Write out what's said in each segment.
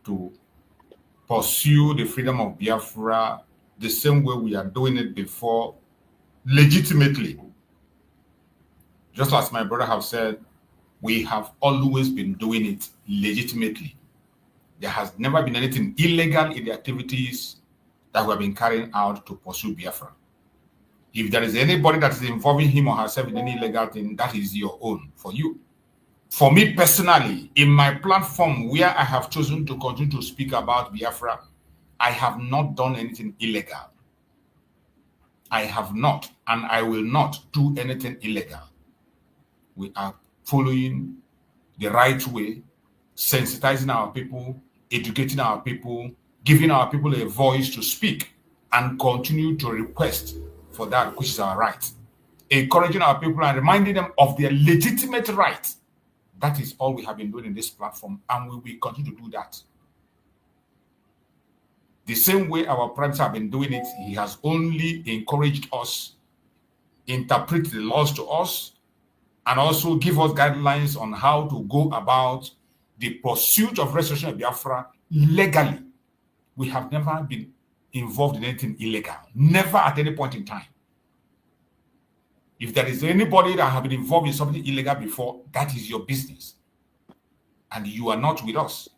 to pursue the freedom of Biafra the same way we are doing it before, legitimately. Just as my brother have said, we have always been doing it legitimately. There has never been anything illegal in the activities that we have been carrying out to pursue Biafra. If there is anybody that is involving him or herself in any illegal thing, that is your own, for you. For me personally, in my platform where I have chosen to continue to speak about Biafra, I have not done anything illegal. I have not, and I will not do anything illegal. We are following the right way, sensitizing our people, educating our people, giving our people a voice to speak, and continue to request for that which is our right. Encouraging our people and reminding them of their legitimate right. That is all we have been doing in this platform, and we will continue to do that. The same way our primes have been doing it, he has only encouraged us, interpret the laws to us, and also give us guidelines on how to go about the pursuit of restoration of Biafra legally. We have never been involved in anything illegal, never at any point in time. If there is anybody that has been involved in something illegal before, that is your business. And you are not with us.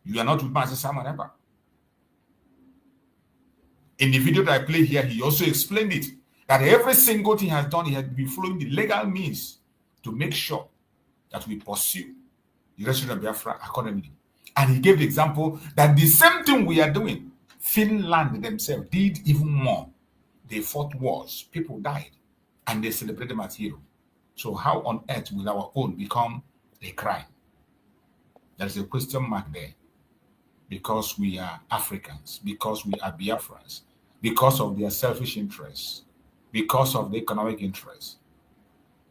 You are not with Mazi Simon Ekpa. In the video that I play here, he also explained it, that every single thing he has done, he has been following the legal means to make sure that we pursue the restoration of Biafra accordingly. And he gave the example that the same thing we are doing, Finland themselves did even more. They fought wars, people died, and they celebrate them as heroes. So how on earth will our own become a crime? There's a question mark there. Because we are Africans, because we are Biafrans, because of their selfish interests, because of the economic interests.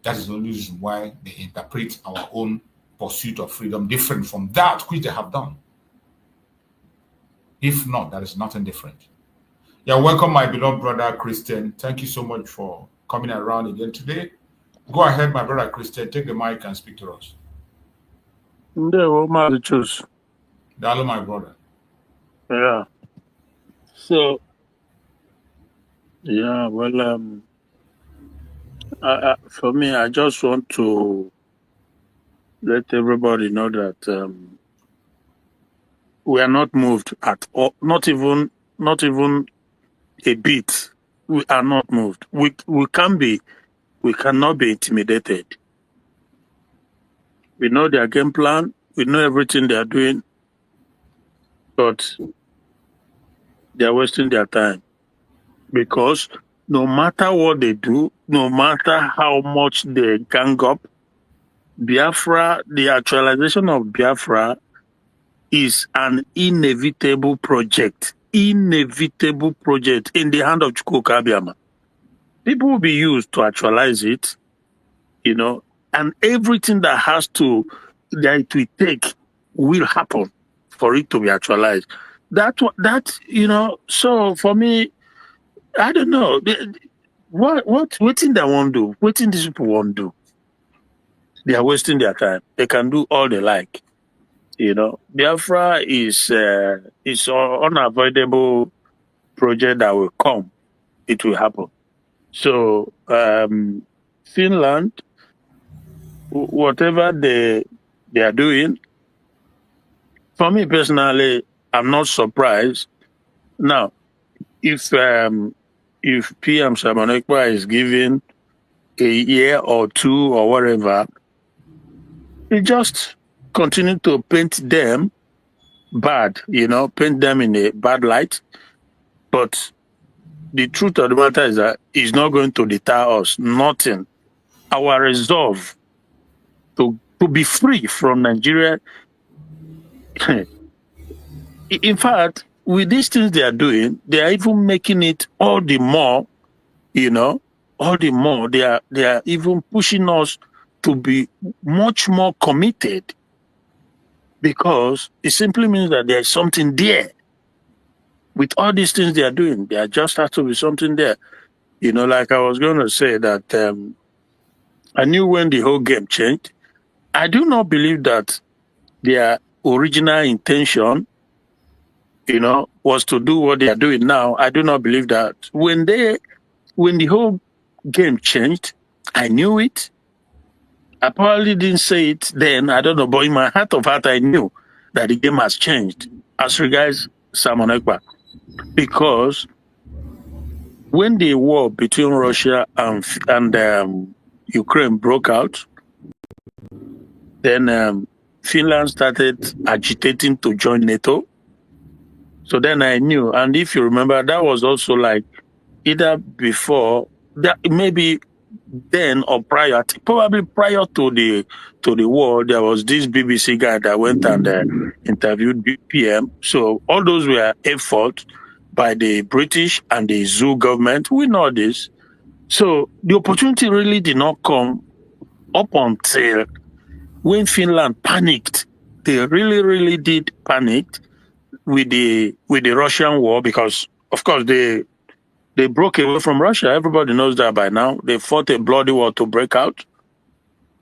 That is the only reason why they interpret our own pursuit of freedom different from that which they have done. If not, there is nothing different. Yeah, welcome, my beloved brother Christian. Thank you so much for coming around again today. Go ahead, my brother Christian. Take the mic and speak to us. Hello, my brother. Yeah. So, yeah, well, for me, I just want to let everybody know that we are not moved at all, not even a bit. We are not moved. We cannot be intimidated. We know their game plan. We know everything they are doing, but they are wasting their time, because no matter what they do, no matter how much they gang up, Biafra, the actualization of Biafra is an inevitable project in the hand of Chukwuka. People will be used to actualize it, and everything that it will take will happen for it to be actualized. So for me, I don't know. What thing they want to do? What thing these people want to do? They are wasting their time. They can do all they like. Biafra is an unavoidable project that will come. It will happen. So Finland, whatever they are doing, for me personally, I'm not surprised. Now, if PM Simon Ekpa is given a year or two or whatever, he just continue to paint them bad, paint them in a bad light. But the truth of the matter is that it's not going to deter us. Nothing. Our resolve to be free from Nigeria. In fact, with these things they are doing, they are even making it all the more, all the more. They are even pushing us to be much more committed, because it simply means that there is something there. With all these things they are doing, there just has to be something there. Like I was going to say that I knew when the whole game changed. I do not believe that their original intention was to do what they are doing now. I do not believe that. When the whole game changed, I knew it. I probably didn't say it then, I don't know, but in my heart of heart, I knew that the game has changed as regards Simon Ekpa. Because when the war between Russia and Ukraine broke out, then Finland started agitating to join NATO. So then I knew, and if you remember, that was also like either before that, maybe then or prior, probably prior to the war, there was this BBC guy that went and interviewed PM. So all those were efforts by the British and the zoo government. We know this. So the opportunity really did not come up until when Finland panicked. They really, really did panic with the Russian war, because of course they broke away from Russia. Everybody knows that by now. They fought a bloody war to break out.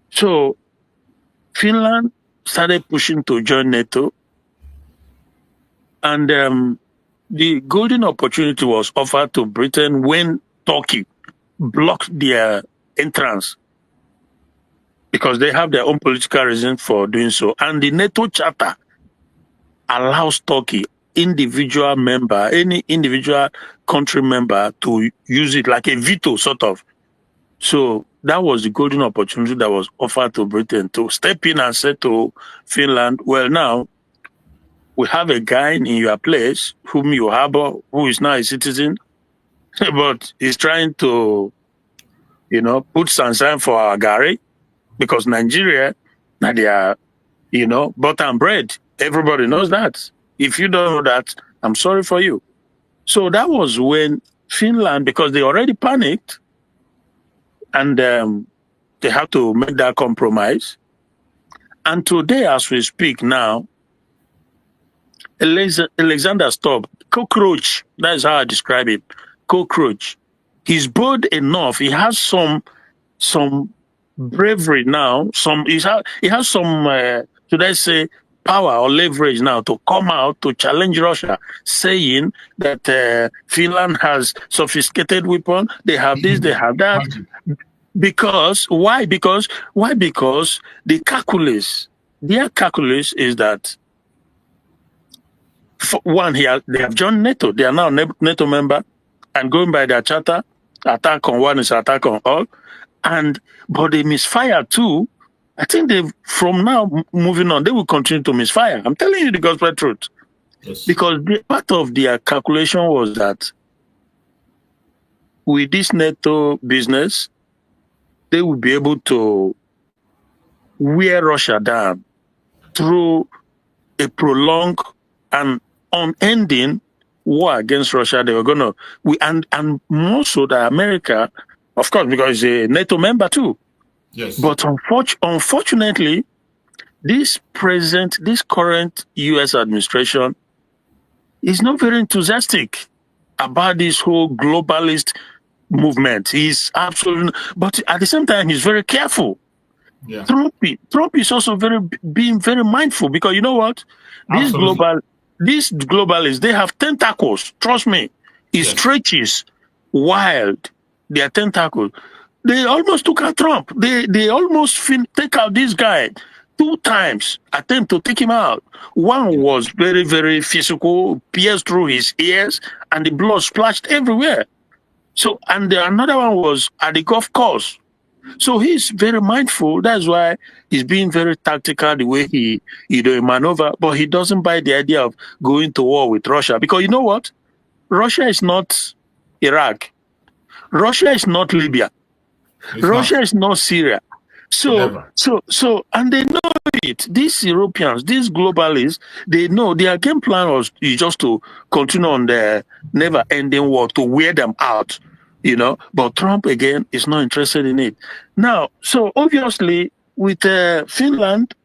So Finland started pushing to join NATO, and the golden opportunity was offered to Britain when Turkey blocked their entrance, because they have their own political reason for doing so. And the NATO charter allows Turkey, individual member, any individual country member, to use it like a veto, sort of. So that was the golden opportunity that was offered to Britain to step in and say to Finland, well, now we have a guy in your place whom you harbor, who is now a citizen, but he's trying to, put sunshine for our Gary, because Nigeria, now they are, butter and bread. Everybody knows that. If you don't know that, I'm sorry for you. So that was when Finland, because they already panicked, and they have to make that compromise. And today, as we speak now, Alexander Stubb, cockroach, that's how I describe it, cockroach. He's bold enough. He has some bravery now. He has some, should I say, power or leverage now to come out to challenge Russia, saying that Finland has sophisticated weapons. They have this, they have that. Because why? Because the calculus, their calculus is that, for one, they have joined NATO. They are now NATO member, and going by their charter, attack on one is attack on all. But they misfire too. I think from now moving on, they will continue to misfire. I'm telling you the gospel truth. Yes. Because part of their calculation was that with this NATO business, they will be able to wear Russia down through a prolonged and unending war against Russia. They were going to, and more so that America, of course, because it's a NATO member too. Yes. But unfortunately, this current U.S. administration is not very enthusiastic about this whole globalist movement. He's absolutely, but at the same time, he's very careful. Yeah. Trump is also being very mindful, because you know what? These globalists, they have tentacles. Trust me. It stretches wild. Their tentacles. They almost took out Trump. They almost take out this guy 2 times, attempt to take him out. One was very, very physical, pierced through his ears, and the blood splashed everywhere. So, and another one was at the golf course. So he's very mindful. That's why he's being very tactical the way he maneuver. But he doesn't buy the idea of going to war with Russia, because you know what? Russia is not Iraq. Russia is not Libya. Russia is not Syria. So, and they know it. These Europeans, these globalists, they know their game plan is just to continue on the never-ending war, to wear them out, But Trump, again, is not interested in it. Now, so obviously, with Finland,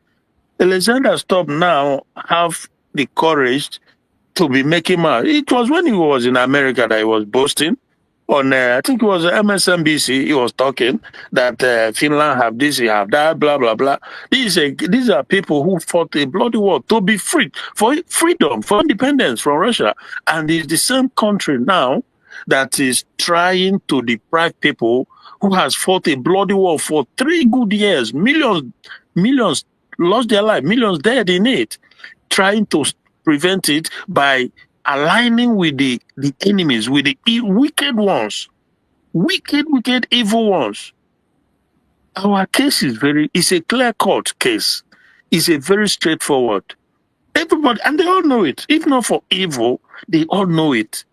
Alexander Stubb now have the courage to be making out. It was when he was in America that he was boasting. on I think it was MSNBC. He was talking that Finland have this, you have that, blah blah blah. These are people who fought a bloody war to be free, for freedom, for independence from Russia, and it's the same country now that is trying to deprive people who has fought a bloody war for 3 good years, millions lost their life, millions dead in it, trying to prevent it by aligning with the enemies, with the wicked ones, wicked, evil ones. Our case is a clear-cut case. It's a very straightforward. Everybody, and they all know it. If not for evil, they all know it.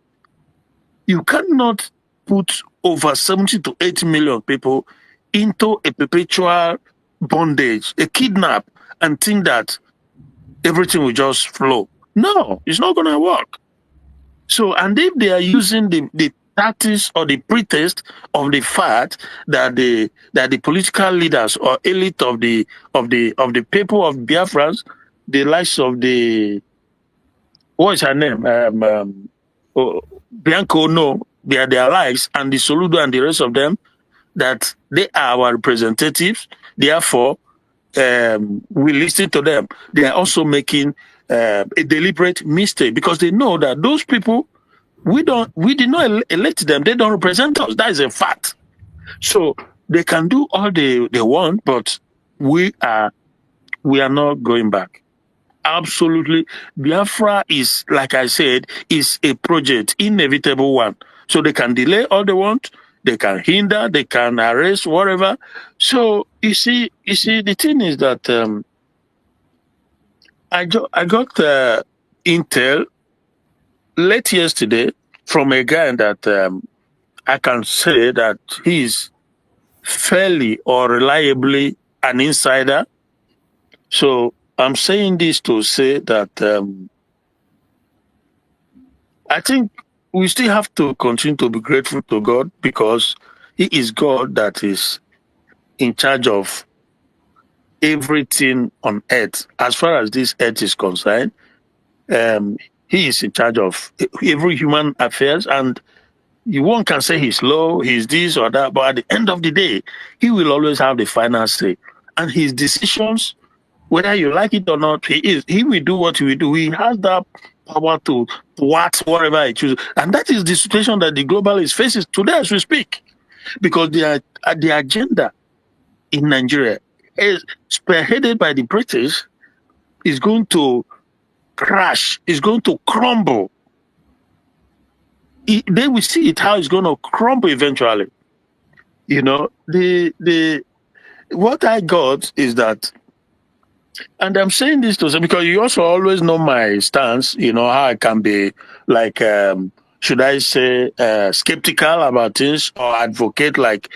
You cannot put over 70 to 80 million people into a perpetual bondage, a kidnap, and think that everything will just flow. No, it's not going to work. So, and if they are using the tactics or the pretext of the fact that the political leaders or elite of the people of Biafrans, the likes of the, what is her name? Bianco, no, they are their likes, and the Soludo and the rest of them, that they are our representatives. Therefore, we listen to them. They are also making a deliberate mistake because they know that those people, we did not elect them. They don't represent us. That is a fact. So they can do all they want, but we are not going back. Absolutely. Biafra is, like I said, is a project, inevitable one. So they can delay all they want. They can hinder, they can arrest, whatever. So you see, the thing is that I got intel late yesterday from a guy that I can say that he's fairly or reliably an insider. So I'm saying this to say that I think we still have to continue to be grateful to God because He is God that is in charge of everything on earth. As far as this earth is concerned, He is in charge of every human affairs, and one can say he's low, he's this or that, but at the end of the day, He will always have the final say. And His decisions, whether you like it or not, He will do what He will do. He has that power to whatever He chooses. And that is the situation that the globalist faces today as we speak. Because the agenda in Nigeria is spearheaded by the British, is going to crash, is going to crumble. They will see it, how it's going to crumble eventually. You know, what I got is that, and I'm saying this to say, because you also always know my stance, you know, how I can be like, should I say, skeptical about things or advocate like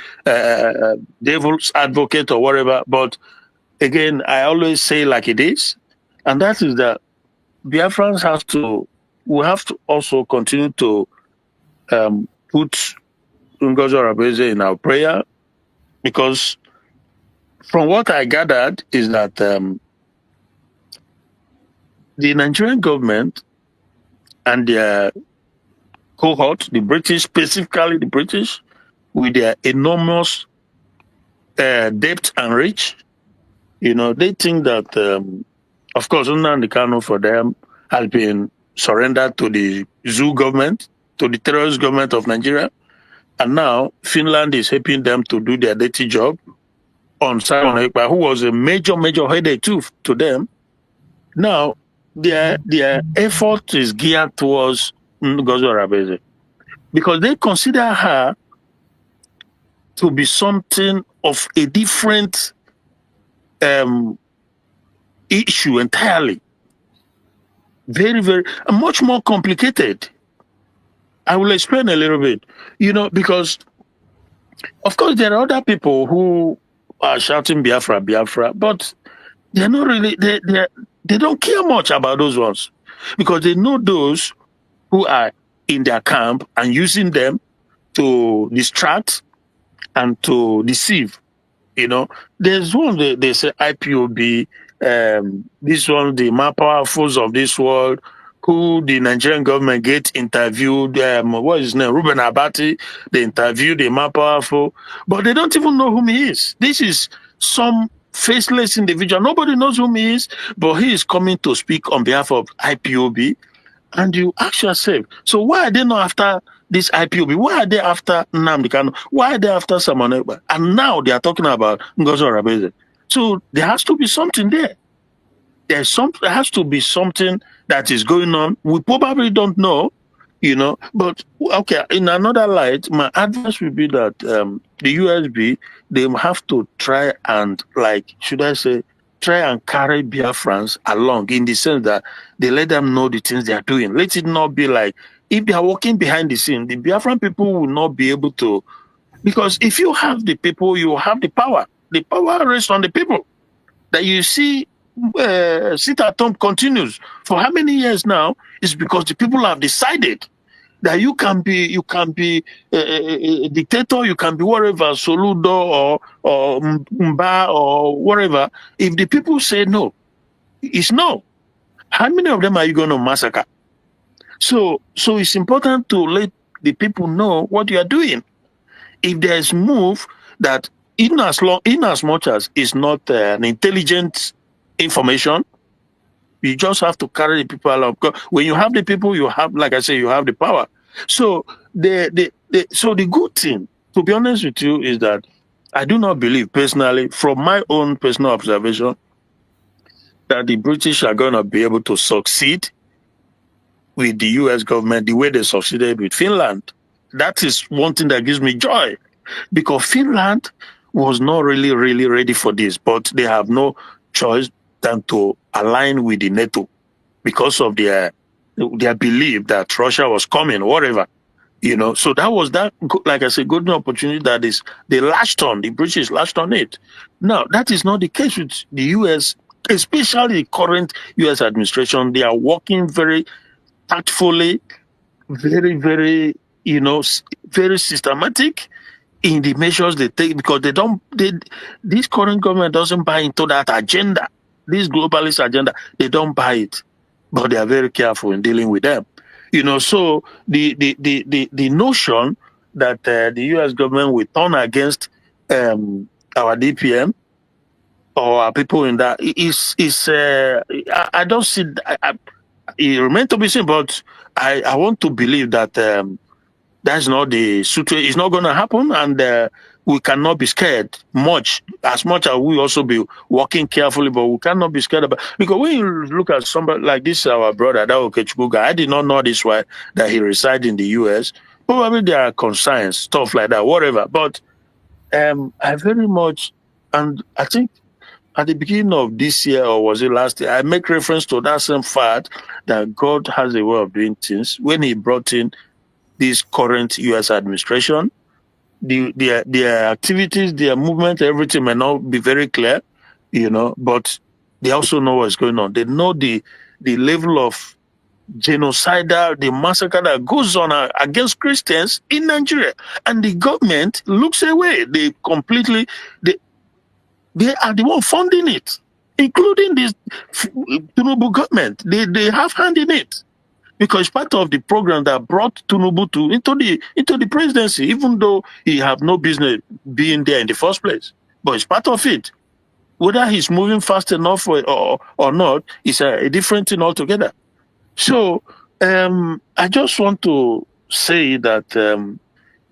devil's advocate or whatever. But again, I always say like it is. And that is that Biafrans we have to also continue to put Ngozi Arabeze in our prayer, because from what I gathered is that the Nigerian government and their cohort, the British, specifically the British, with their enormous debt and rich, you know, they think that, of course, Nnamdi Kanu for them has been surrendered to the zoo government, to the terrorist government of Nigeria. And now Finland is helping them to do their dirty job on Simon Ekpa, who was a major headache too to them. Now, their effort is geared towards Ngozi Arabeze because they consider her to be something of a different issue entirely. Very, much more complicated. I will explain a little bit. You know, because of course there are other people who are shouting Biafra, Biafra, but they're not really, they don't care much about those ones because they know those who are in their camp and using them to distract and to deceive. You know, there's one they say IPOB, this one, the more powerfuls of this world who the Nigerian government get interviewed, what is his name, Ruben Abati, they interviewed him, more powerful, but they don't even know whom he is. This is some faceless individual. Nobody knows whom he is, but he is coming to speak on behalf of IPOB. And you ask yourself, so why are they not after this IPOB? Why are they after Nnamdi Kanu? Why are they after Simon Ekpa? And now they are talking about Ngozi Orebeze. So there has to be something there. There has to be something that is going on. We probably don't know, but okay, in another light, my advice would be that the USB, they have to try and, should I say, try and carry Biafrans along, in the sense that they let them know the things they are doing. Let it not be like, if they are working behind the scene, the Biafran people will not be able to, because if you have the people, you have the power. The power rests on the people. That you see, sit at home continues for how many years now is because the people have decided that you can be a dictator, you can be whatever, Soludo or Mba or whatever. If the people say no, it's no. How many of them are you going to massacre? So it's important to let the people know what you are doing. If there's move that in as much as it's not an intelligent information, you just have to carry the people along. When you have the people, you have, like I say, you have the power. So the good thing, to be honest with you, is that I do not believe personally, from my own personal observation, that the British are going to be able to succeed with the US government the way they succeeded with Finland. That is one thing that gives me joy, because Finland was not really ready for this, but they have no choice than to align with the NATO because of their belief that Russia was coming, whatever. So that was that, like I said, golden opportunity that is they latched on, the British latched on it. Now, that is not the case with the US, especially the current US administration. They are working very tactfully, very, very, very systematic in the measures they take, because this current government doesn't buy into that agenda, this globalist agenda. They don't buy it, but they are very careful in dealing with them. So the notion that the U.S. government will turn against our DPM or our people in that is I don't see. It remains to be seen, but I want to believe that that's not the situation. It's not going to happen, and we cannot be scared as much as we also be working carefully, but we cannot be scared about, because when you look at somebody like this, our brother, that Okechukwu guy, I did not know this why that he resides in the US. Probably there are concerns, stuff like that, whatever. But I very much, and I think at the beginning of this year, or was it last year, I make reference to that same fact that God has a way of doing things. When he brought in this current US administration, their activities, their movement, everything may not be very clear, but they also know what's going on. They know the level of genocidal, the massacre that goes on against Christians in Nigeria, and the government looks away. They are the one funding it, including this Tinubu government. They have hand in it, because it's part of the program that brought Tinubu into the presidency, even though he have no business being there in the first place. But it's part of it. Whether he's moving fast enough or not is a different thing altogether. So I just want to say that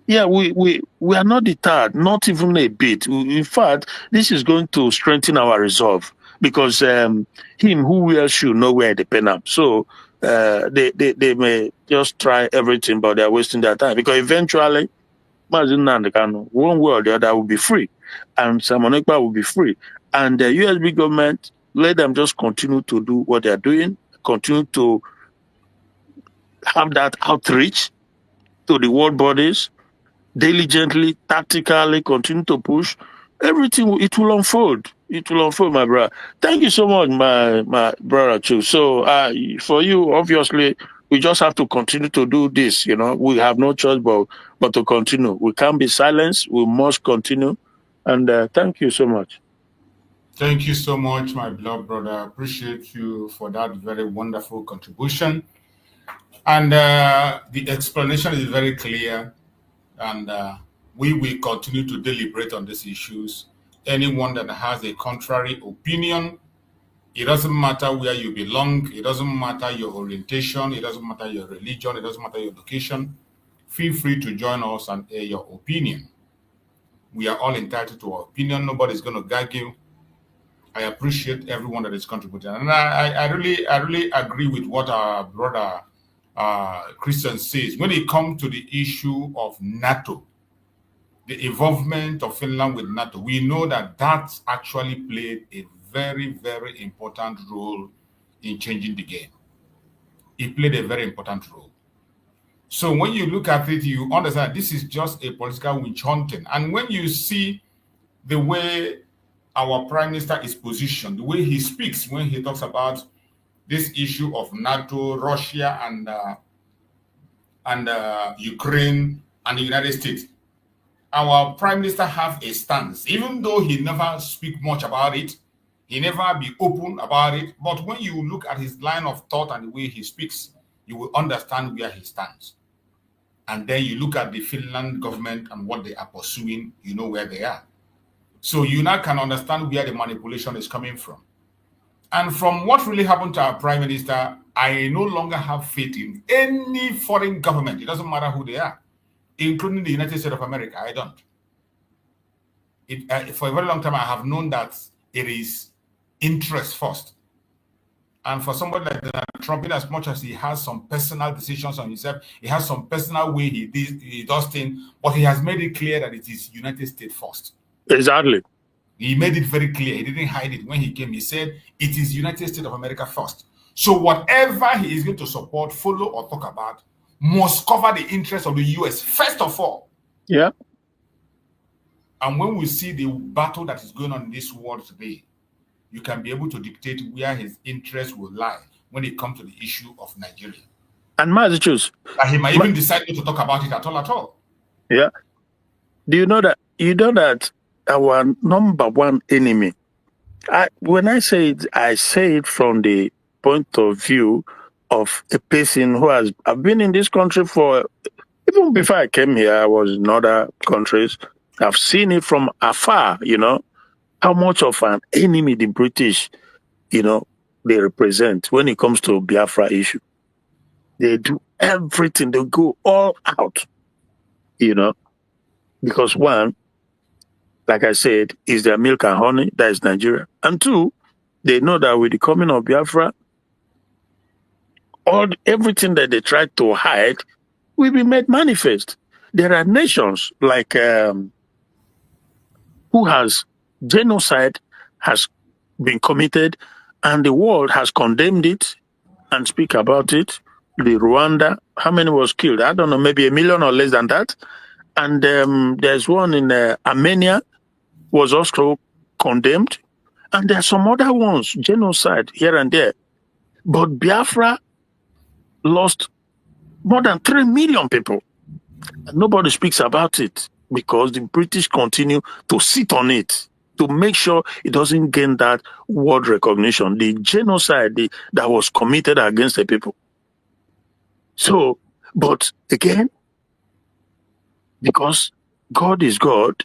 we are not deterred, not even a bit. In fact, this is going to strengthen our resolve, because him who else should know where they pen up. So they may just try everything, but they're wasting their time, because eventually Mazi Nnamdi Kanu, one way or the other, will be free, and Simon Ekpa will be free, and the USB government, let them just continue to do what they're doing, continue to have that outreach to the world bodies, diligently, tactically, continue to push. Everything, it will unfold. It will unfold, my brother. Thank you so much, my brother, too. So for you, obviously, we just have to continue to do this. We have no choice but to continue. We can't be silenced. We must continue. And thank you so much. Thank you so much, my beloved brother. I appreciate you for that very wonderful contribution. And the explanation is very clear, and we will continue to deliberate on these issues. Anyone that has a contrary opinion, it doesn't matter where you belong, it doesn't matter your orientation, it doesn't matter your religion, it doesn't matter your location, feel free to join us and air your opinion. We are all entitled to our opinion. Nobody's going to gag you. I appreciate everyone that is contributing. And I really agree with what our brother Christian says. When it comes to the issue of NATO, the involvement of Finland with NATO, we know that that actually played a very, very important role in changing the game. It played a very important role. So when you look at it, you understand this is just a political witch hunting. And when you see the way our prime minister is positioned, the way he speaks when he talks about this issue of NATO, Russia, and Ukraine and the United States, our prime minister have a stance, even though he never speak much about it, he never be open about it. But when you look at his line of thought and the way he speaks, you will understand where he stands. And then you look at the Finland government and what they are pursuing, you know where they are. So you now can understand where the manipulation is coming from. And from what really happened to our prime minister, I no longer have faith in any foreign government. It doesn't matter who they are, including the United States of America. I don't. For a very long time, I have known that it is interest first. And for somebody like Trump, as much as he has some personal decisions on himself, he has some personal way he does things, but he has made it clear that it is United States first. Exactly. He made it very clear. He didn't hide it when he came. He said it is United States of America first. So whatever he is going to support, follow, or talk about must cover the interests of the U.S. first of all. Yeah. And when we see the battle that is going on in this world today, you can be able to dictate where his interests will lie when it comes to the issue of Nigeria. And Massachusetts. He might even decide not to talk about it at all. Yeah. Do you know that? You know that our number one enemy. When I say it from the point of view of a person who I've been in this country for, even before I came here, I was in other countries. I've seen it from afar, how much of an enemy the British, they represent when it comes to Biafra issue. They do everything. They go all out, because one, like I said, is their milk and honey, that is Nigeria. And two, they know that with the coming of Biafra, everything that they try to hide will be made manifest. There are nations like who has genocide has been committed and the world has condemned it and speak about it. The Rwanda, how many was killed? I don't know, maybe 1 million or less than that. And there's one in Armenia was also condemned. And there are some other ones, genocide here and there. But Biafra lost more than 3 million people. And nobody speaks about it because the British continue to sit on it to make sure it doesn't gain that world recognition, the genocide that was committed against the people. So, but again, because God is God,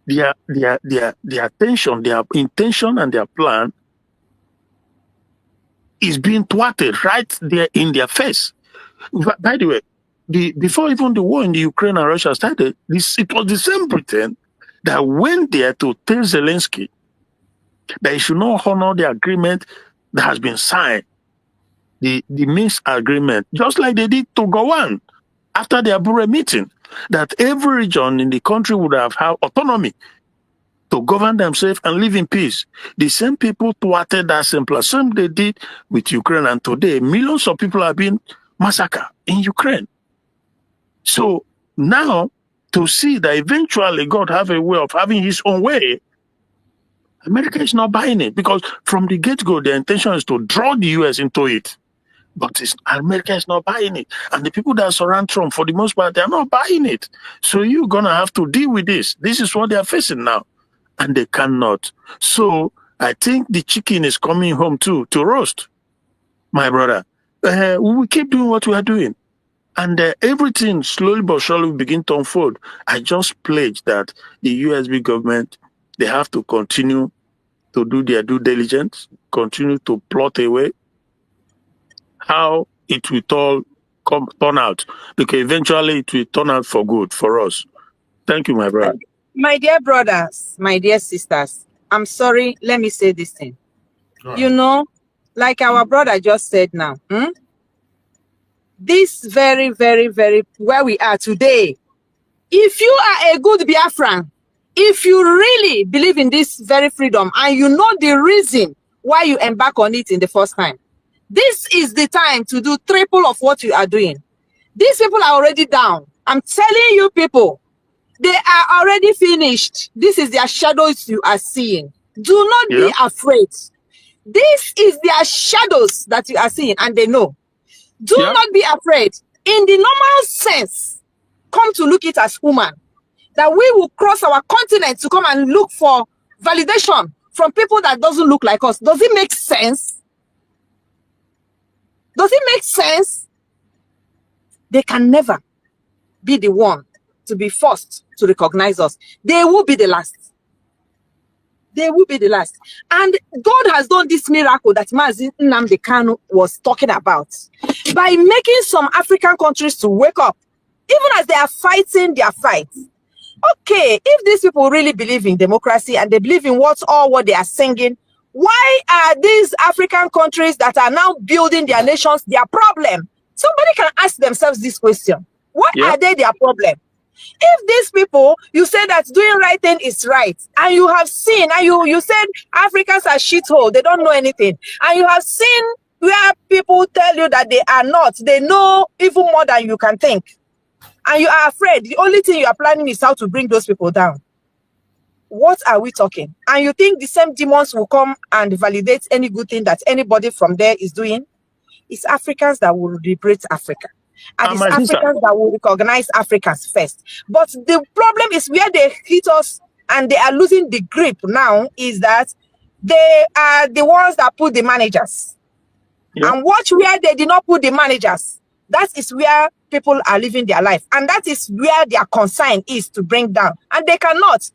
their attention, their intention and their plan is being thwarted right there in their face. By the way, before even the war in the Ukraine and Russia started, it was the same Britain that went there to tell Zelensky that he should not honor the agreement that has been signed, the Minsk agreement, just like they did to Gowon after the Abure meeting, that every region in the country would have autonomy to govern themselves and live in peace. The same people thwarted that simple. Same they did with Ukraine, and today millions of people have been massacred in Ukraine. So now to see that eventually God have a way of having his own way, America is not buying it, because from the get-go, their intention is to draw the US into it. But America is not buying it. And the people that surround Trump, for the most part, they're not buying it. So you're going to have to deal with this. This is what they're facing now. And they cannot. So I think the chicken is coming home too, to roast, my brother. we will keep doing what we are doing. And everything slowly but surely will begin to unfold. I just pledge that the USB government, they have to continue to do their due diligence, continue to plot away how it will all turn out, because eventually it will turn out for good for us. Thank you, my brother. My dear brothers, my dear sisters, I'm sorry, let me say this thing. You know, like our brother just said now, this very, very, very, where we are today, if you are a good Biafran, if you really believe in this very freedom and you know the reason why you embark on it in the first time, this is the time to do triple of what you are doing. These people are already down. I'm telling you people, they are already finished. This is their shadows you are seeing. Do not be afraid. This is their shadows that you are seeing, and they know. Do not be afraid. In the normal sense, come to look it as human, that we will cross our continent to come and look for validation from people that doesn't look like us. Does it make sense? Does it make sense? They can never be the one to be forced to recognize us. They will be the last. They will be the last. And God has done this miracle that Mazi Nnamdi Kanu was talking about by making some African countries to wake up, even as they are fighting their fight. Okay, if these people really believe in democracy and they believe in what they are singing, why are these African countries that are now building their nations their problem? Somebody can ask themselves this question. Why are they their problem? If these people, you say that doing right thing is right, and you have seen, and you said Africans are shithole, they don't know anything, and you have seen where people tell you that they are not, they know even more than you can think, and you are afraid, the only thing you are planning is how to bring those people down. What are we talking? And you think the same demons will come and validate any good thing that anybody from there is doing? It's Africans that will liberate Africa. And it's Africans that will recognize Africans first. But the problem is where they hit us and they are losing the grip now is that they are the ones that put the managers. And watch where they did not put the managers. That is where people are living their life. And that is where their concern is to bring down. And they cannot.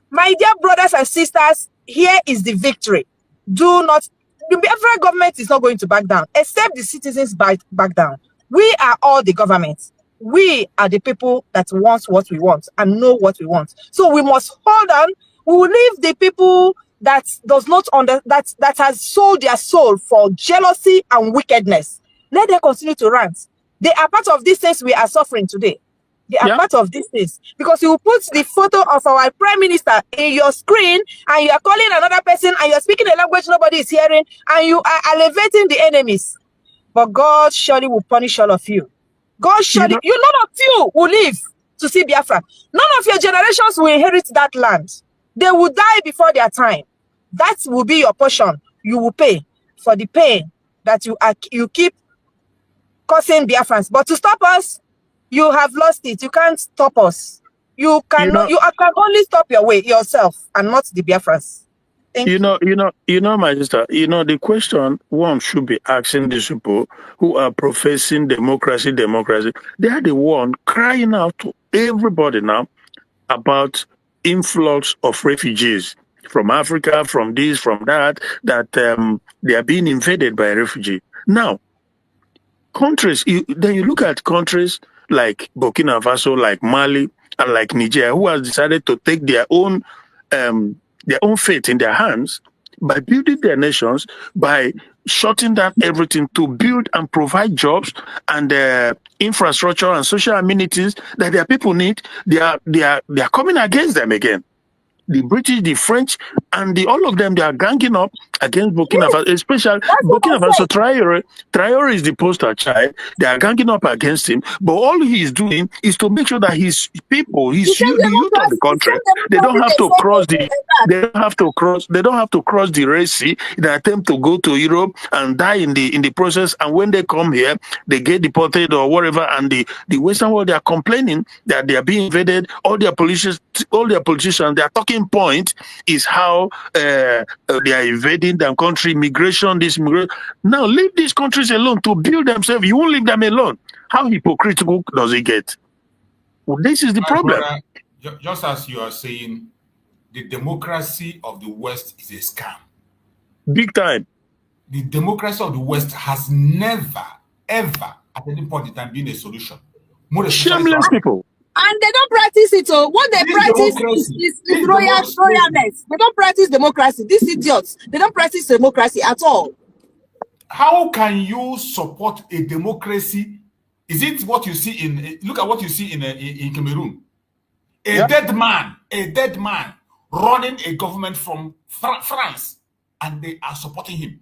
My dear brothers and sisters, here is the victory. Do not, the Biafra government is not going to back down, except the citizens back down. We are all the government. We are the people that want what we want and know what we want. So we must hold on. We will leave the people that does not that has sold their soul for jealousy and wickedness. Let them continue to rant. They are part of these things we are suffering today. They are part of these things. Because you put the photo of our prime minister in your screen and you are calling another person and you are speaking a language nobody is hearing and you are elevating the enemies. But God surely will punish all of you. God surely, none of you will live to see Biafra. None of your generations will inherit that land. They will die before their time. That will be your portion. You will pay for the pain that you keep causing Biafrans. But to stop us, you have lost it. You can't stop us. You can only stop your way yourself and not the Biafrans. You know, my sister, the question one should be asking these people who are professing democracy. They are the one crying out to everybody now about influx of refugees from Africa, from this, from that they are being invaded by refugee. Now, countries, then you look at countries like Burkina Faso, like Mali, and like Niger, who has decided to take their own fate in their hands by building their nations, by shutting down everything to build and provide jobs and infrastructure and social amenities that their people need. They are coming against them again. The British, the French, and all of them, they are ganging up against Burkina Faso, especially Burkina Faso. Traore is the poster child. They are ganging up against him, but all he is doing is to make sure that his people, the youth of the country, they don't have to cross the Red Sea in an attempt to go to Europe and die in the process. And when they come here, they get deported or whatever. And the Western world, they are complaining that they are being invaded. All their politicians, they are talking point is how they are invading in their country, migration, this migration. Now leave these countries alone to build themselves. You won't leave them alone. How hypocritical does it get? Well, this is the problem. Brother, just as you are saying, the democracy of the West is a scam. Big time. The democracy of the West has never, ever, at any point in time, been a solution. Shameless people. And they don't practice it. Oh, what they practice is royalness. They don't practice democracy. These idiots, they don't practice democracy at all. How can you support a democracy? Is it what you see in? Look at what you see in Cameroon. A dead man running a government from France, and they are supporting him.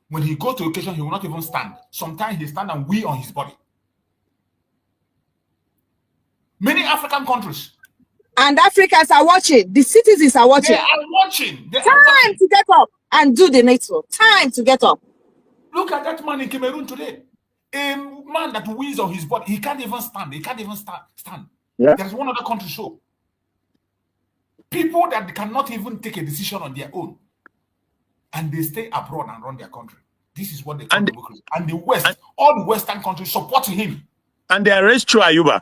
When he goes to occasion, he will not even stand. Sometimes he stand and wee on his body. Many African countries. And Africans are watching. The citizens are watching. They are watching. Time to get up and do the NATO. Time to get up. Look at that man in Cameroon today. A man that wheels on his body. He can't even stand. He can't even stand. Yeah. There's one other country show. People that cannot even take a decision on their own. And they stay abroad and run their country. This is what they call democracy. And the West, all the Western countries support him. And they arrest Chua Ayuba.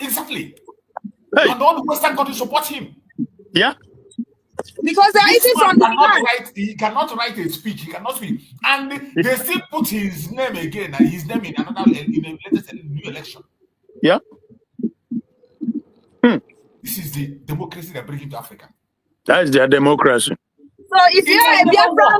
Exactly. Hey. And all the Western countries support him. Yeah. Because they're eating from the land. He cannot write a speech. He cannot speak. And they still put his name again and his name in another new election. Yeah. This is the democracy that brings him to Africa. That is their democracy. So if you are a Biafran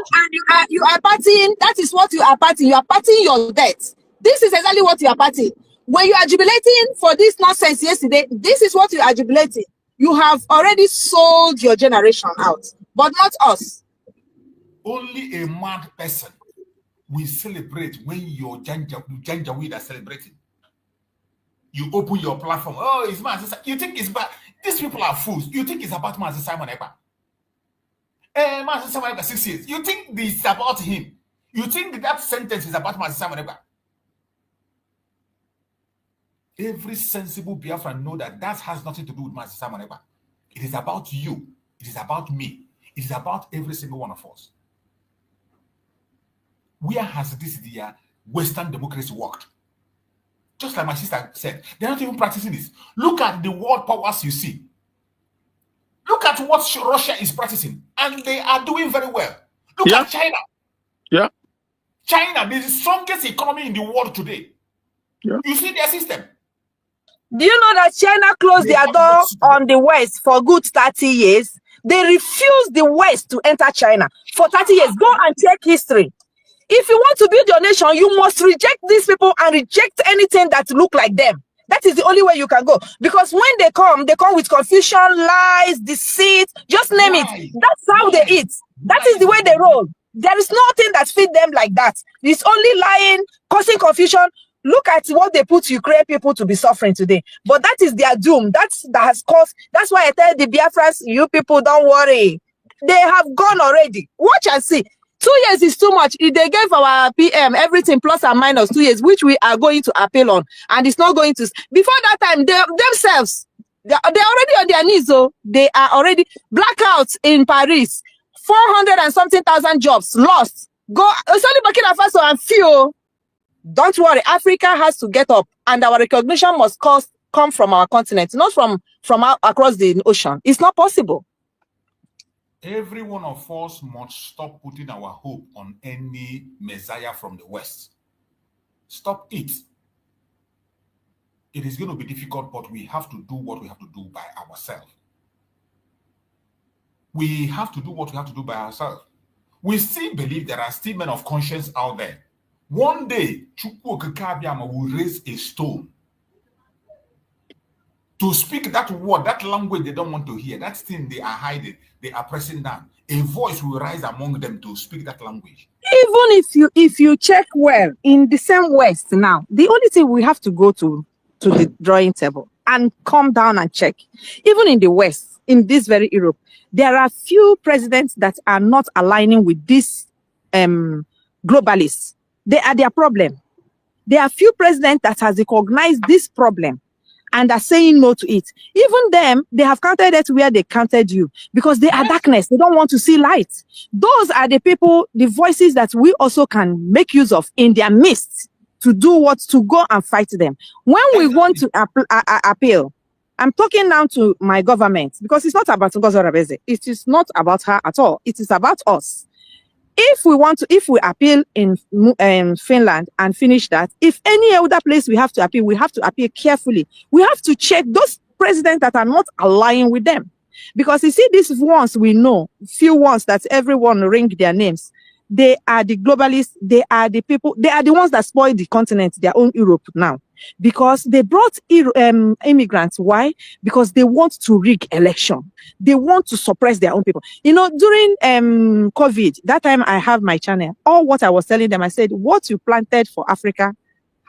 and you are partying, that is what you are partying. You are partying your debt. This is exactly what you are partying. When you are jubilating for this nonsense yesterday, this is what you are jubilating. You have already sold your generation out, but not us. Only a mad person will celebrate when your Janjaweed are celebrating. You open your platform. Oh, it's Mazi. You think it's bad? These people are fools. You think it's about Mazi Simon Ekpa? Mazi Simon Ekpa 6 years. You think this is about him? You think that sentence is about Mazi Simon Ekpa? Every sensible Biafran know that has nothing to do with Mazi Simon Ekpa. It is about you. It is about me. It is about every single one of us. Where has this Western democracy worked? Just like my sister said, they're not even practicing this. Look at the world powers you see. Look at what Russia is practicing, and they are doing very well. Look at China. Yeah. China, the strongest economy in the world today. Yeah. You see their system. Do you know that China closed their door on the West for good 30 years? They refused the West to enter China for 30 years. Go and check history. If you want to build your nation, you must reject these people and reject anything that look like them. That is the only way you can go. Because when they come with confusion, lies, deceit, just name it. That's how they eat. That is the way they roll. There is nothing that feeds them like that. It's only lying, causing confusion. Look at what they put Ukraine people to be suffering today. But that is their doom. That has caused. That's why I tell the Biafrans, you people don't worry. They have gone already. Watch and see. 2 years is too much. If they gave our PM everything plus and minus 2 years, which we are going to appeal on, and it's not going to. Before that time, they themselves, they're already on their knees. So they are already blackouts in Paris. 400 and something thousand jobs lost. Go. It's only Burkina Faso and few. Don't worry. Africa has to get up, and our recognition must come from our continent, not from across the ocean. It's not possible. Every one of us must stop putting our hope on any messiah from the West. Stop it. It is going to be difficult, but we have to do what we have to do by ourselves. We have to do what we have to do by ourselves. We still believe there are still men of conscience out there. One day, Chukwu Okike will raise a stone to speak that word, that language they don't want to hear, that thing they are hiding, they are pressing down. A voice will rise among them to speak that language. Even if you check well, in the same West now, the only thing we have to go to the drawing table and come down and check. Even in the West, in this very Europe, there are few presidents that are not aligning with these globalists. They are their problem. There are few presidents that has recognized this problem and are saying no to it. Even them, they have counted it where they counted you, because they are darkness. They don't want to see light. Those are the people, the voices that we also can make use of in their midst to do what? To go and fight them. When we want to appeal, I'm talking now to my government, because it's not about Ngozi Orebeze. It is not about her at all. It is about us. If we appeal in Finland and finish that, if any other place we have to appeal carefully. We have to check those presidents that are not aligning with them. Because you see, these ones we know, few ones that everyone ring their names, they are the globalists, they are the people, they are the ones that spoil the continent, their own Europe now. Because they brought immigrants. Why? Because they want to rig election. They want to suppress their own people. You know, during COVID, that time I have my channel. All what I was telling them, I said, what you planted for Africa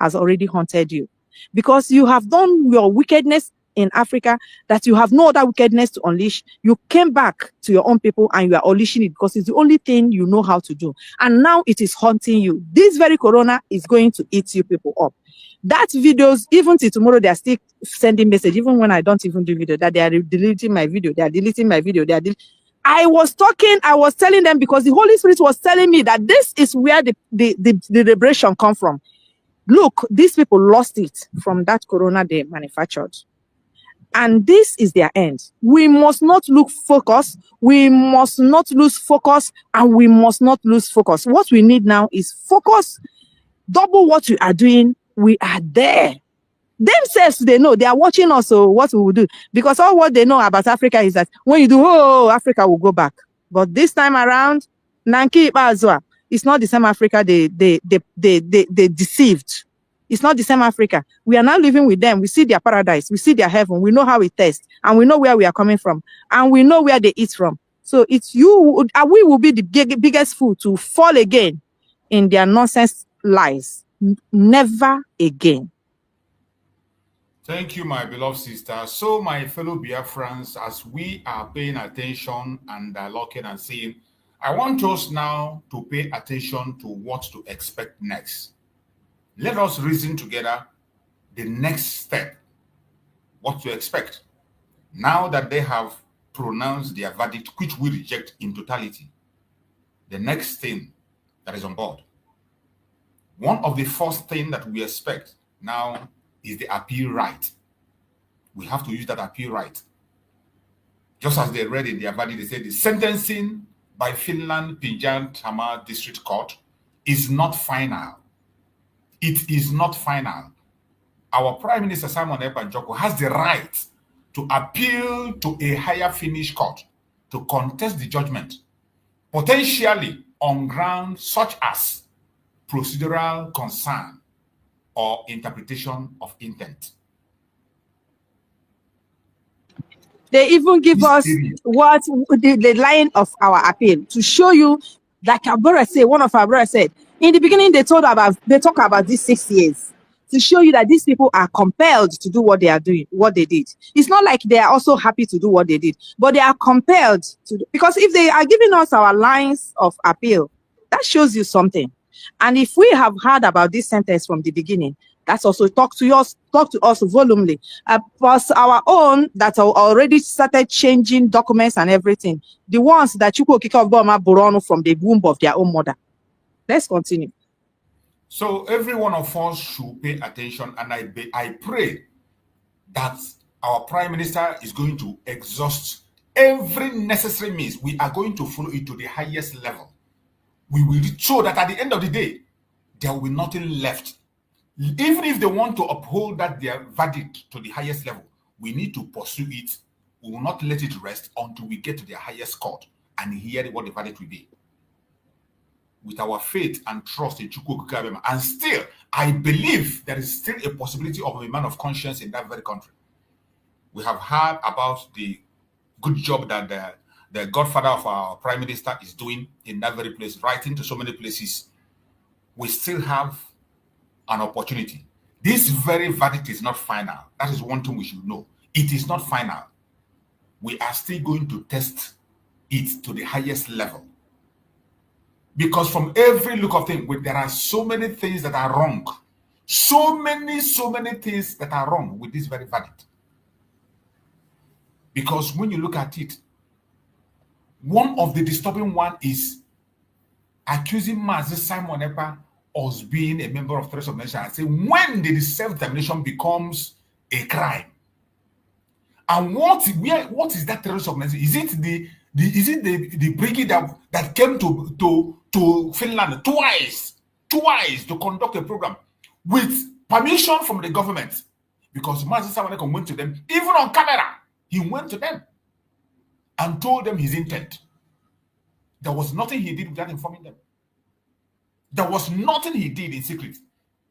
has already haunted you. Because you have done your wickedness in Africa, that you have no other wickedness to unleash. You came back to your own people and you are unleashing it because it's the only thing you know how to do. And now it is haunting you. This very corona is going to eat you people up. That videos, even till tomorrow, they are still sending message, even when I don't even do video, that they are deleting my video, they are deleting my video, I was telling them, because the Holy Spirit was telling me that this is where the liberation come from. Look, these people lost it from that corona they manufactured. And this is their end. We must not lose focus. We must not lose focus, and we must not lose focus. What we need now is focus. Double what we are doing. We are there. Themselves, they know. They are watching us, so what we will do. Because all what they know about Africa is that when you do, Africa will go back. But this time around, Nanki Bazwa, it's not the same Africa they deceived. It's not the same Africa. We are now living with them. We see their paradise. We see their heaven. We know how it tastes. And we know where we are coming from. And we know where they eat from. So it's you, we will be the biggest fool to fall again in their nonsense lies. Never again. Thank you, my beloved sister. So, my fellow Biafrans, as we are paying attention and looking and seeing, I want us now to pay attention to what to expect next. Let us reason together the next step, what to expect. Now that they have pronounced their verdict, which we reject in totality, the next thing that is on board. One of the first things that we expect now is the appeal right. We have to use that appeal right. Just as they read in their verdict, they said the sentencing by Finland Pinjan Tama District Court is not final. It is not final. Our Prime Minister Simon Ekpa Njoku has the right to appeal to a higher Finnish court to contest the judgment, potentially on grounds such as procedural concern or interpretation of intent. They even give us what the line of our appeal to show you, like our brother said, one of our brothers said, in the beginning they talk about these 6 years to show you that these people are compelled to do what they are doing, what they did. It's not like they are also happy to do what they did, but they are compelled to do, because if they are giving us our lines of appeal, that shows you something. And if we have heard about this sentence from the beginning, that's also talk to us volumely. Plus our own that are already started changing documents and everything. The ones that you could kick off Buronu from the womb of their own mother. Let's continue. So every one of us should pay attention, and I pray that our Prime Minister is going to exhaust every necessary means. We are going to follow it to the highest level. We will show that at the end of the day, there will be nothing left. Even if they want to uphold that their verdict to the highest level, we need to pursue it. We will not let it rest until we get to the highest court and hear what the verdict will be. With our faith and trust in Chukwu Okike Abịama, and still, I believe there is still a possibility of a man of conscience in that very country. We have heard about the good job that the godfather of our Prime Minister is doing in that very place, writing to so many places. We still have an opportunity. This very verdict is not final. That is one thing we should know. It is not final. We are still going to test it to the highest level. Because from every look of things, there are so many things that are wrong, So many things that are wrong with this very verdict. Because when you look at it, one of the disturbing one is accusing Mazi Simon Ekpa as being a member of threats of nation and say when the self-determination becomes a crime. And what is that terrorist organization? Is it the brigade that came to Finland twice to conduct a program with permission from the government? Because Mazi Simon Ekpa went to them, even on camera, he went to them and told them his intent. There was nothing he did without informing them. There was nothing he did in secret.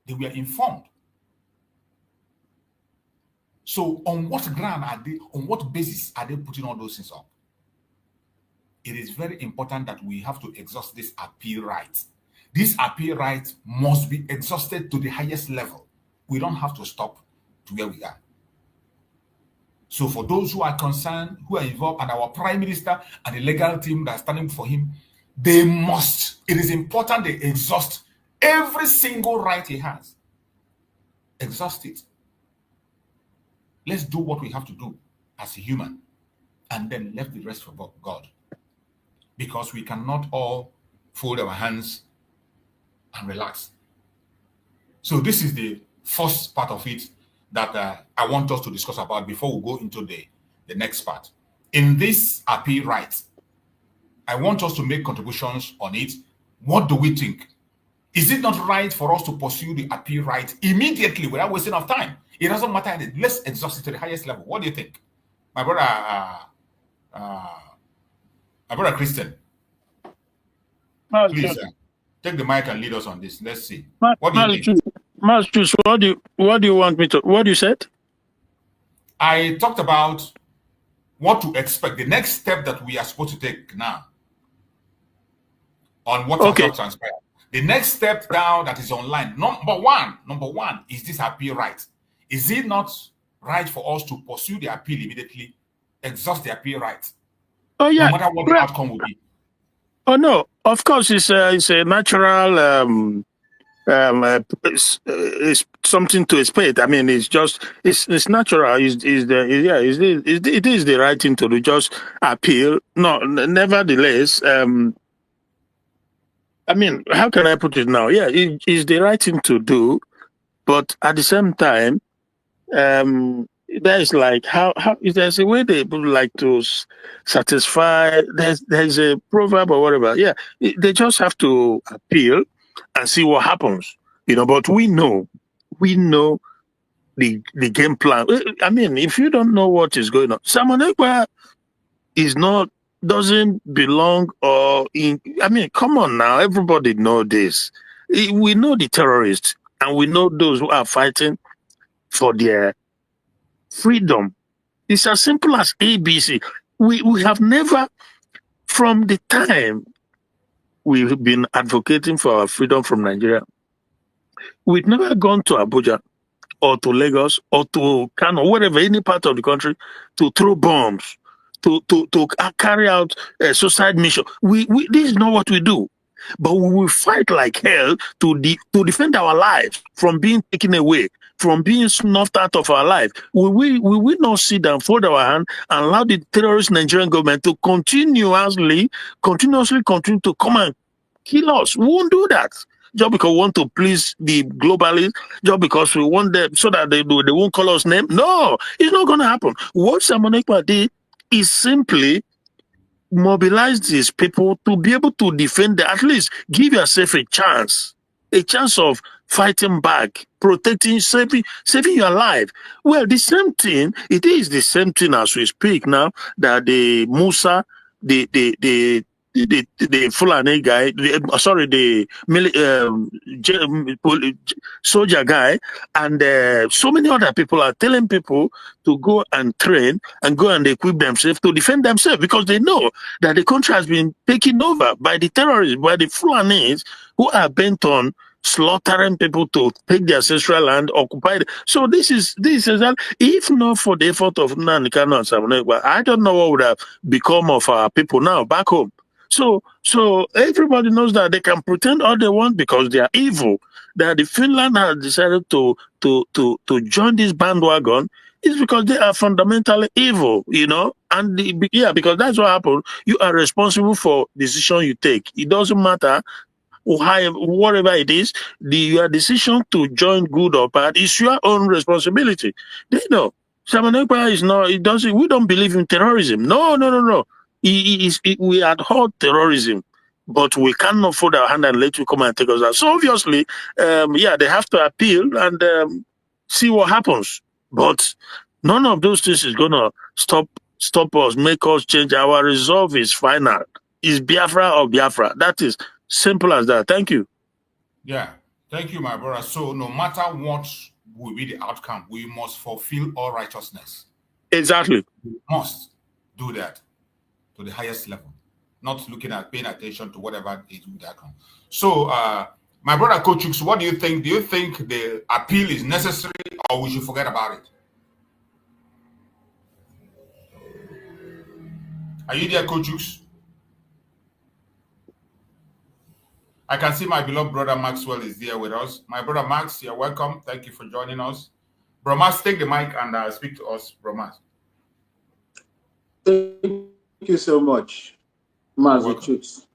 They were informed. So on what ground are they, on what basis are they putting all those things up? It is very important that we have to exhaust this appeal right. This appeal right must be exhausted to the highest level. We don't have to stop to where we are. So for those who are concerned, who are involved, and our Prime Minister and the legal team that are standing for him, they must, it is important they exhaust every single right he has. Exhaust it. Let's do what we have to do as a human, and then left the rest for God. Because we cannot all fold our hands and relax. So this is the first part of it that I want us to discuss about before we go into the next part. In this appeal right, I want us to make contributions on it. What do we think? Is it not right for us to pursue the appeal right immediately without wasting of time? It doesn't matter. Let's exhaust it to the highest level. What do you think? My brother Christian, please take the mic and lead us on this. Let's see. What do you think? Master, what do you want me to, what you said? I talked about what to expect, the next step that we are supposed to take now on what has not transpired. The next step down that is online, number one is this appeal right. Is it not right for us to pursue the appeal immediately, exhaust the appeal right? Oh yeah, no matter what the outcome will be. Oh no, of course it's a natural it's something to expect. I mean, it's just it's natural. It is the right thing to do. Just appeal. No, nevertheless, I mean, how can I put it now? Yeah, it is the right thing to do, but at the same time, there's like how there's a way they would like to satisfy. There's a proverb or whatever. Yeah, they just have to appeal and see what happens, but we know the game plan. I mean, if you don't know what is going on, Simon Ekpa doesn't belong I mean, come on now, everybody know this. We know the terrorists and we know those who are fighting for their freedom. It's as simple as ABC. We have never, from the time we've been advocating for our freedom from Nigeria, we've never gone to Abuja or to Lagos or to Kano, whatever, any part of the country, to throw bombs, to carry out a suicide mission. This is not what we do. But we will fight like hell to defend our lives from being taken away, from being snuffed out of our life. We will not sit down, fold our hand, and allow the terrorist Nigerian government to continuously continue to come and kill us. We won't do that. Just because we want to please the globalists, just because we want them so that they won't call us name. No, it's not going to happen. What Simon Ekpa did is simply mobilize these people to be able to defend, at least give yourself a chance of fighting back, protecting, saving your life. Well, it is the same thing as we speak now, that the Musa, the Fulani guy, the soldier guy, and so many other people are telling people to go and train and go and equip themselves to defend themselves, because they know that the country has been taken over by the terrorists, by the Fulanis, who are bent on slaughtering people to take their ancestral land, occupy it. So this is that. If not for the effort of Nnamdi Kanu and Simon Ekpa, I don't know what would have become of our people now back home. So everybody knows that they can pretend all they want because they are evil. That the Finland has decided to join this bandwagon is because they are fundamentally evil, you know. And because that's what happened. You are responsible for decision you take. It doesn't matter whatever it is, your decision to join good or bad is your own responsibility. They know. Simon Ekpa is not, it doesn't, we don't believe in terrorism. No. We abhor terrorism, but we cannot fold our hand and let you come and take us out. So obviously, they have to appeal and see what happens. But none of those things is going to stop us, make us change. Our resolve is final. Is Biafra or Biafra. That is simple as that. Thank you. Yeah, thank you, my brother. So no matter what will be the outcome, we must fulfill all righteousness. Exactly. We must do that to the highest level, not looking at paying attention to whatever is with that outcome. So, my brother Kochuk, what do you think? Do you think the appeal is necessary, or we should forget about it? Are you there, Kochuk? I can see my beloved brother Maxwell is there with us. My brother Max, you're welcome. Thank you for joining us. Bro Max, take the mic and speak to us, Bro Max. Thank you so much, Mazi.